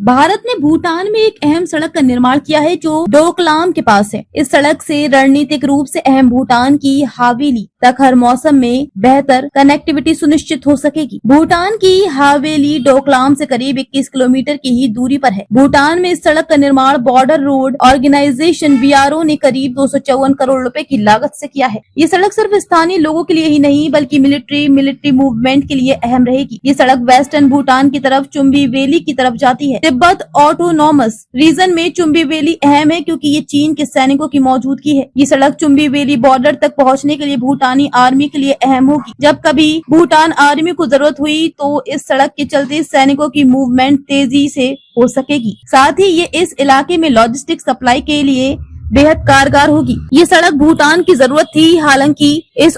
भारत ने भूटान में एक अहम सड़क का निर्माण किया है जो डोकलाम के पास है। इस सड़क से रणनीतिक रूप से अहम भूटान की हवेली तक हर मौसम में बेहतर कनेक्टिविटी सुनिश्चित हो सकेगी। भूटान की हवेली डोकलाम से करीब 21 किलोमीटर की ही दूरी पर है। भूटान में इस सड़क का निर्माण बॉर्डर रोड ऑर्गेनाइजेशन BRO ने करीब 254 करोड़ रुपए की लागत से किया है। ये सड़क सिर्फ स्थानीय लोगों के लिए ही नहीं बल्कि मिलिट्री मूवमेंट के लिए अहम रहेगी। ये सड़क वेस्टर्न भूटान की तरफ चुम्बी वैली की तरफ जाती है। तिब्बत ऑटोनॉमस रीजन में चुम्बी वैली अहम है क्योंकि ये चीन के सैनिकों की मौजूदगी है। ये सड़क चुम्बी वैली बॉर्डर तक पहुंचने के लिए भूटानी आर्मी के लिए अहम होगी। जब कभी भूटान आर्मी को जरूरत हुई तो इस सड़क के चलते सैनिकों की मूवमेंट तेजी से हो सकेगी। साथ ही ये इस इलाके में लॉजिस्टिक सप्लाई के लिए बेहद कारगर होगी। ये सड़क भूटान की जरूरत थी, हालांकि इस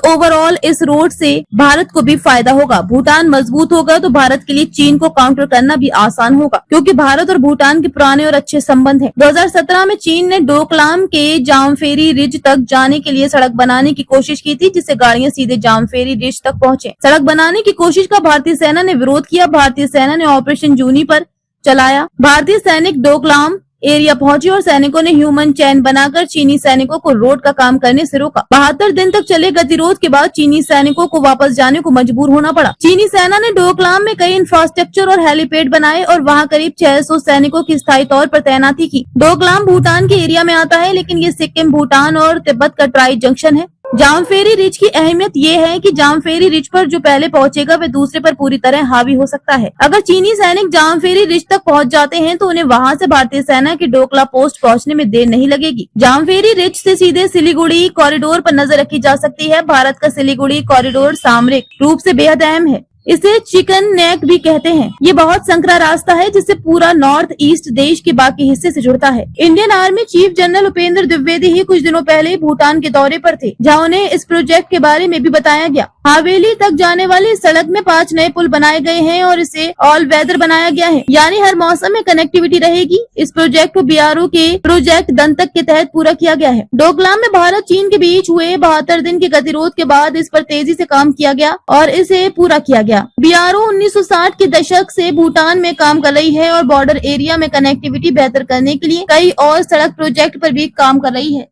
रोड से भारत को भी फायदा होगा। भूटान मजबूत होगा तो भारत के लिए चीन को काउंटर करना भी आसान होगा क्योंकि भारत और भूटान के पुराने और अच्छे संबंध हैं। 2017 में चीन ने डोकलाम के जामफेरी रिज तक जाने के लिए सड़क बनाने की कोशिश की थी जिससे गाड़ियां सीधे जामफेरी रिज तक पहुंचे। सड़क बनाने की कोशिश का भारतीय सेना ने विरोध किया। भारतीय सेना ने ऑपरेशन जूनी पर चलाया। भारतीय सैनिक डोकलाम एरिया पहुंचे और सैनिकों ने ह्यूमन चैन बनाकर चीनी सैनिकों को रोड का काम करने से रोका। 72 दिन तक चले गतिरोध के बाद चीनी सैनिकों को वापस जाने को मजबूर होना पड़ा। चीनी सेना ने डोकलाम में कई इंफ्रास्ट्रक्चर और हेलीपैड बनाए और वहां करीब 600 सैनिकों की स्थायी तौर पर तैनाती की। डोकलाम भूटान के एरिया में आता है लेकिन ये सिक्किम, भूटान और तिब्बत का ट्राई जंक्शन है। जामफेरी रिज की अहमियत ये है कि जामफेरी रिज पर जो पहले पहुंचेगा वह दूसरे पर पूरी तरह हावी हो सकता है। अगर चीनी सैनिक जामफेरी रिज तक पहुंच जाते हैं तो उन्हें वहां से भारतीय सेना की डोकला पोस्ट पहुंचने में देर नहीं लगेगी। जामफेरी रिज से सीधे सिलीगुड़ी कॉरिडोर पर नजर रखी जा सकती है। भारत का सिलीगुड़ी कॉरिडोर सामरिक रूप से बेहद अहम है। इसे चिकन नेक भी कहते हैं। ये बहुत संकरा रास्ता है जिससे पूरा नॉर्थ ईस्ट देश के बाकी हिस्से से जुड़ता है। Indian army chief general Upendra Dwivedi ही कुछ दिनों पहले भूटान के दौरे पर थे जहां उन्हें इस प्रोजेक्ट के बारे में भी बताया गया। हवेली तक जाने वाली सड़क में 5 नए पुल बनाए गए हैं और इसे ऑल वेदर बनाया गया है, यानी हर मौसम में कनेक्टिविटी रहेगी। इस प्रोजेक्ट को BRO के प्रोजेक्ट दंतक के तहत पूरा किया गया है। डोकलाम में भारत चीन के बीच हुए 72 दिन के गतिरोध के बाद इस पर तेजी से काम किया गया और इसे पूरा किया गया। BRO 1960 के दशक से भूटान में काम कर रही है और बॉर्डर एरिया में कनेक्टिविटी बेहतर करने के लिए कई और सड़क प्रोजेक्ट पर भी काम कर रही है।